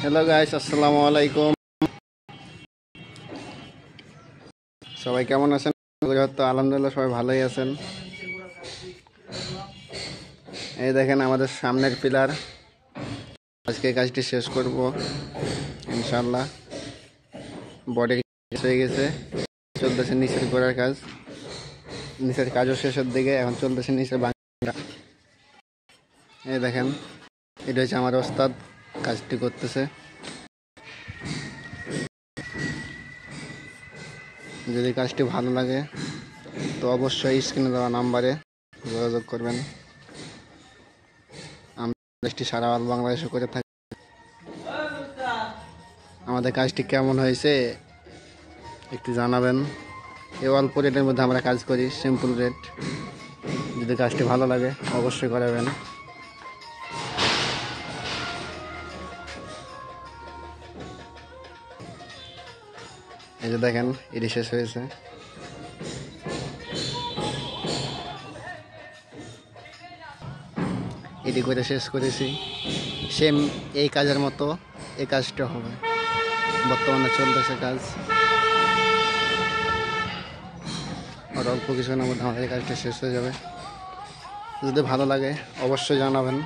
Hello guys, আসসালামু আলাইকুম। সবাই কেমন আছেন? তো আলহামদুলিল্লাহ সবাই ভালোই আছেন। এই দেখেন আমাদের সামনের পিলার, আজকে কাজটি শেষ করব ইনশাআল্লাহ। বডি শেষ হয়ে গেছে, চলতেছে নিচের গোড়ার কাজ। নিচের কাজও শেষের দিকে, এখন চলতেছে নিচের বাংলা। এই দেখেন, এটা হচ্ছে আমার ওস্তাদ, কাজটি করতেছে। যদি কাজটি ভালো লাগে তো অবশ্যই স্ক্রিনে দেওয়া নাম্বারে যোগাযোগ করবেন। আমরা কাজটি সারা বাংলাদেশে করে থাকি। আমাদের কাজটি কেমন হয়েছে একটু জানাবেন। এই অল্প রেটের মধ্যে আমরা কাজ করি, সিম্পল রেট। যদি কাজটি ভালো লাগে অবশ্যই করাবেন। এই যে দেখেন, এটি শেষ হয়েছে। এটি করে শেষ করেছি। সেম এই কাজের মতো এই কাজটা হবে। বর্তমানে চলতেছে কাজ, আর অল্প কিছুক্ষণের মধ্যে আমাদের কাজটা শেষ হয়ে যাবে। যদি ভালো লাগে অবশ্যই জানাবেন।